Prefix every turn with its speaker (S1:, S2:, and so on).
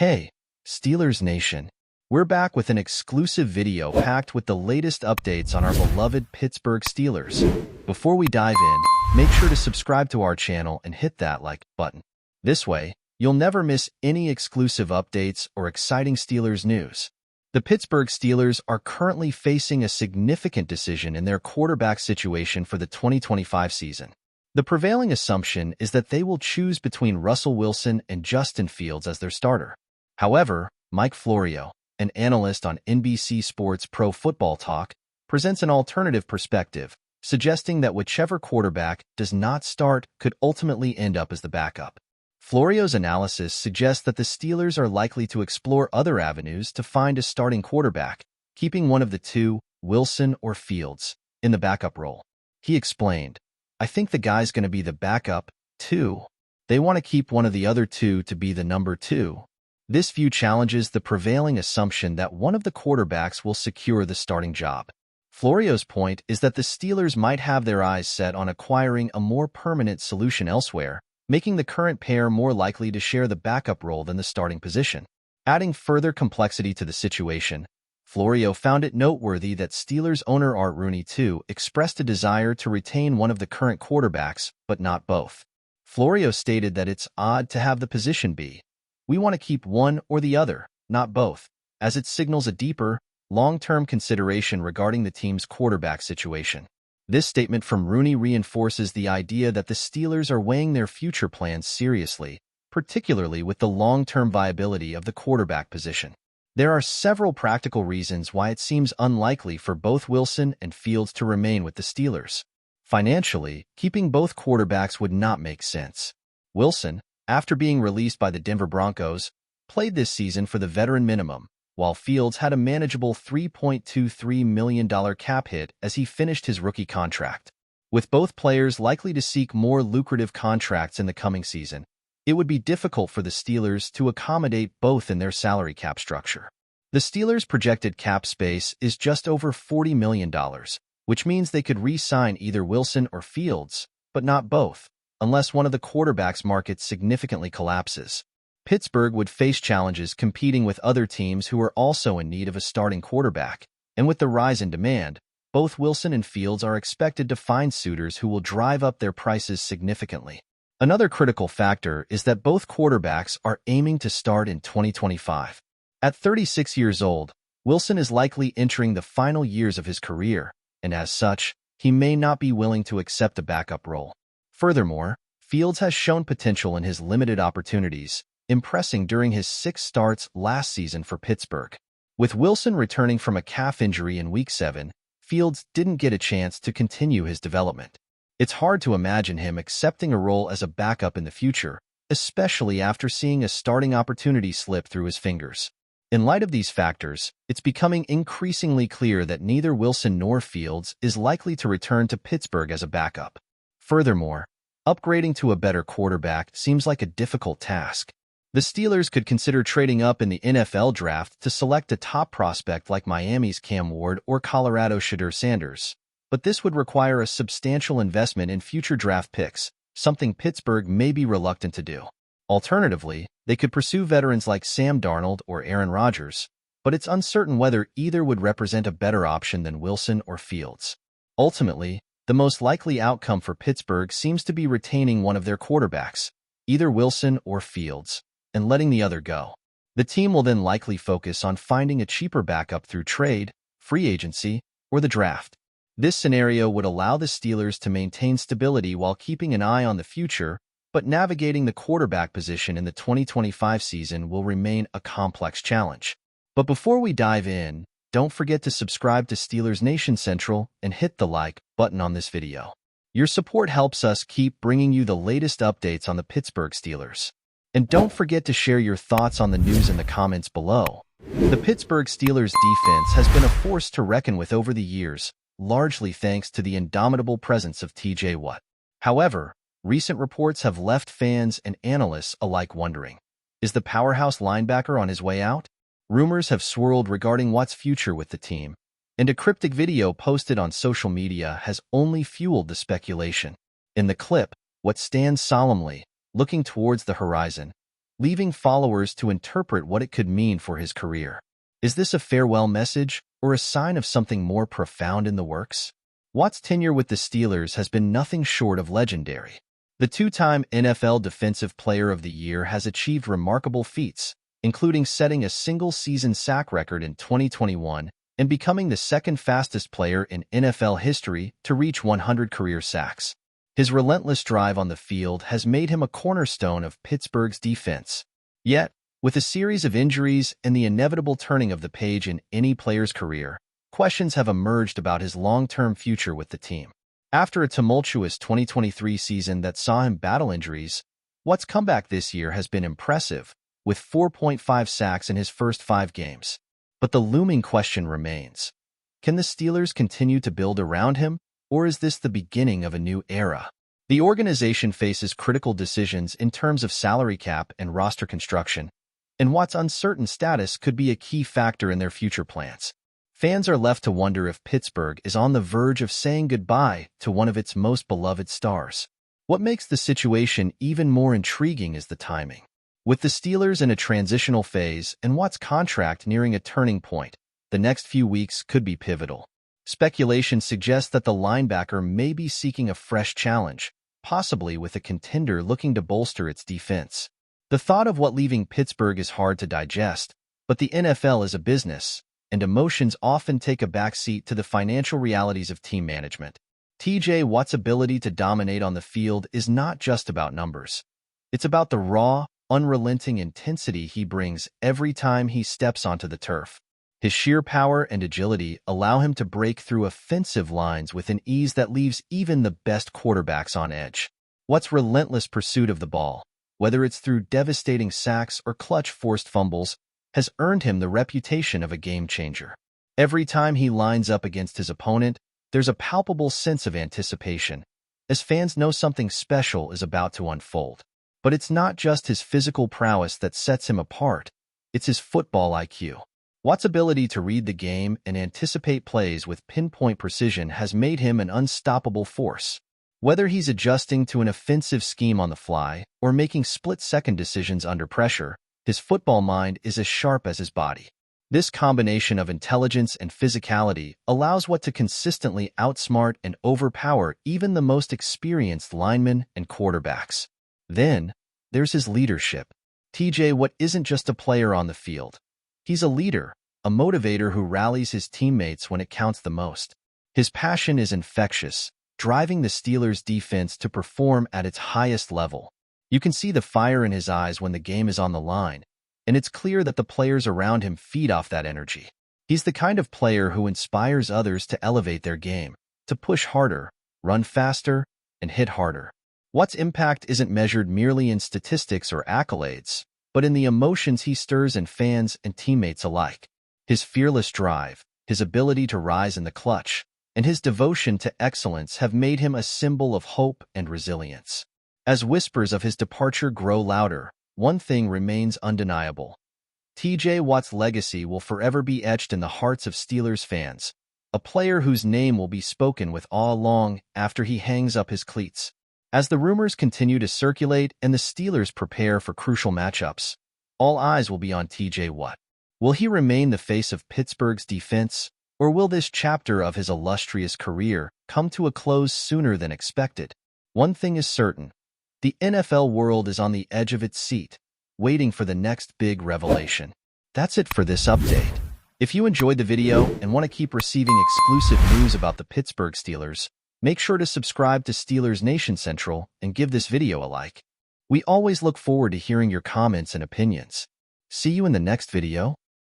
S1: Hey, Steelers Nation. We're back with an exclusive video packed with the latest updates on our beloved Pittsburgh Steelers. Before we dive in, make sure to subscribe to our channel and hit that like button. This way, you'll never miss any exclusive updates or exciting Steelers news. The Pittsburgh Steelers are currently facing a significant decision in their quarterback situation for the 2025 season. The prevailing assumption is that they will choose between Russell Wilson and Justin Fields as their starter. However, Mike Florio, an analyst on NBC Sports Pro Football Talk, presents an alternative perspective, suggesting that whichever quarterback does not start could ultimately end up as the backup. Florio's analysis suggests that the Steelers are likely to explore other avenues to find a starting quarterback, keeping one of the two, Wilson or Fields, in the backup role. He explained, "I think the guy's going to be the backup, too. They want to keep one of the other two to be the number two." This view challenges the prevailing assumption that one of the quarterbacks will secure the starting job. Florio's point is that the Steelers might have their eyes set on acquiring a more permanent solution elsewhere, making the current pair more likely to share the backup role than the starting position. Adding further complexity to the situation, Florio found it noteworthy that Steelers owner Art Rooney too expressed a desire to retain one of the current quarterbacks, but not both. Florio stated that it's odd to have the position be, "We want to keep one or the other, not both," as it signals a deeper, long-term consideration regarding the team's quarterback situation. This statement from Rooney reinforces the idea that the Steelers are weighing their future plans seriously, particularly with the long-term viability of the quarterback position. There are several practical reasons why it seems unlikely for both Wilson and Fields to remain with the Steelers. Financially, keeping both quarterbacks would not make sense. Wilson, after being released by the Denver Broncos, played this season for the veteran minimum, while Fields had a manageable $3.23 million cap hit as he finished his rookie contract. With both players likely to seek more lucrative contracts in the coming season, it would be difficult for the Steelers to accommodate both in their salary cap structure. The Steelers' projected cap space is just over $40 million, which means they could re-sign either Wilson or Fields, but not both, unless one of the quarterbacks' markets significantly collapses. Pittsburgh would face challenges competing with other teams who are also in need of a starting quarterback, and with the rise in demand, both Wilson and Fields are expected to find suitors who will drive up their prices significantly. Another critical factor is that both quarterbacks are aiming to start in 2025. At 36 years old, Wilson is likely entering the final years of his career, and as such, he may not be willing to accept a backup role. Furthermore, Fields has shown potential in his limited opportunities, impressing during his 6 starts last season for Pittsburgh. With Wilson returning from a calf injury in Week 7, Fields didn't get a chance to continue his development. It's hard to imagine him accepting a role as a backup in the future, especially after seeing a starting opportunity slip through his fingers. In light of these factors, it's becoming increasingly clear that neither Wilson nor Fields is likely to return to Pittsburgh as a backup. Furthermore, upgrading to a better quarterback seems like a difficult task. The Steelers could consider trading up in the NFL draft to select a top prospect like Miami's Cam Ward or Colorado's Shedeur Sanders, but this would require a substantial investment in future draft picks, something Pittsburgh may be reluctant to do. Alternatively, they could pursue veterans like Sam Darnold or Aaron Rodgers, but it's uncertain whether either would represent a better option than Wilson or Fields. Ultimately, the most likely outcome for Pittsburgh seems to be retaining one of their quarterbacks, either Wilson or Fields, and letting the other go. The team will then likely focus on finding a cheaper backup through trade, free agency, or the draft. This scenario would allow the Steelers to maintain stability while keeping an eye on the future, but navigating the quarterback position in the 2025 season will remain a complex challenge. But before we dive in, don't forget to subscribe to Steelers Nation Central and hit the like button on this video. Your support helps us keep bringing you the latest updates on the Pittsburgh Steelers. And don't forget to share your thoughts on the news in the comments below. The Pittsburgh Steelers defense has been a force to reckon with over the years, largely thanks to the indomitable presence of TJ Watt. However, recent reports have left fans and analysts alike wondering, is the powerhouse linebacker on his way out? Rumors have swirled regarding Watt's future with the team, and a cryptic video posted on social media has only fueled the speculation. In the clip, Watt stands solemnly, looking towards the horizon, leaving followers to interpret what it could mean for his career. Is this a farewell message or a sign of something more profound in the works? Watt's tenure with the Steelers has been nothing short of legendary. The two-time NFL Defensive Player of the Year has achieved remarkable feats, including setting a single-season sack record in 2021 and becoming the second fastest player in NFL history to reach 100 career sacks. His relentless drive on the field has made him a cornerstone of Pittsburgh's defense. Yet, with a series of injuries and the inevitable turning of the page in any player's career, questions have emerged about his long-term future with the team. After a tumultuous 2023 season that saw him battle injuries, Watt's comeback this year has been impressive, with 4.5 sacks in his first 5 games. But the looming question remains. Can the Steelers continue to build around him, or is this the beginning of a new era? The organization faces critical decisions in terms of salary cap and roster construction, and Watt's uncertain status could be a key factor in their future plans. Fans are left to wonder if Pittsburgh is on the verge of saying goodbye to one of its most beloved stars. What makes the situation even more intriguing is the timing. With the Steelers in a transitional phase and Watt's contract nearing a turning point, the next few weeks could be pivotal. Speculation suggests that the linebacker may be seeking a fresh challenge, possibly with a contender looking to bolster its defense. The thought of Watt leaving Pittsburgh is hard to digest, but the NFL is a business, and emotions often take a backseat to the financial realities of team management. T.J. Watt's ability to dominate on the field is not just about numbers. It's about the raw, unrelenting intensity he brings every time he steps onto the turf. His sheer power and agility allow him to break through offensive lines with an ease that leaves even the best quarterbacks on edge. Watt's relentless pursuit of the ball, whether it's through devastating sacks or clutch forced fumbles, has earned him the reputation of a game-changer. Every time he lines up against his opponent, there's a palpable sense of anticipation, as fans know something special is about to unfold. But it's not just his physical prowess that sets him apart, it's his football IQ. Watt's ability to read the game and anticipate plays with pinpoint precision has made him an unstoppable force. Whether he's adjusting to an offensive scheme on the fly or making split-second decisions under pressure, his football mind is as sharp as his body. This combination of intelligence and physicality allows Watt to consistently outsmart and overpower even the most experienced linemen and quarterbacks. Then, there's his leadership. T.J. Watt isn't just a player on the field. He's a leader, a motivator who rallies his teammates when it counts the most. His passion is infectious, driving the Steelers' defense to perform at its highest level. You can see the fire in his eyes when the game is on the line, and it's clear that the players around him feed off that energy. He's the kind of player who inspires others to elevate their game, to push harder, run faster, and hit harder. Watt's impact isn't measured merely in statistics or accolades, but in the emotions he stirs in fans and teammates alike. His fearless drive, his ability to rise in the clutch, and his devotion to excellence have made him a symbol of hope and resilience. As whispers of his departure grow louder, one thing remains undeniable. T.J. Watt's legacy will forever be etched in the hearts of Steelers fans, a player whose name will be spoken with awe long after he hangs up his cleats. As the rumors continue to circulate and the Steelers prepare for crucial matchups, all eyes will be on T.J. Watt. Will he remain the face of Pittsburgh's defense, or will this chapter of his illustrious career come to a close sooner than expected? One thing is certain. The NFL world is on the edge of its seat, waiting for the next big revelation. That's it for this update. If you enjoyed the video and want to keep receiving exclusive news about the Pittsburgh Steelers, make sure to subscribe to Steelers Nation Central and give this video a like. We always look forward to hearing your comments and opinions. See you in the next video.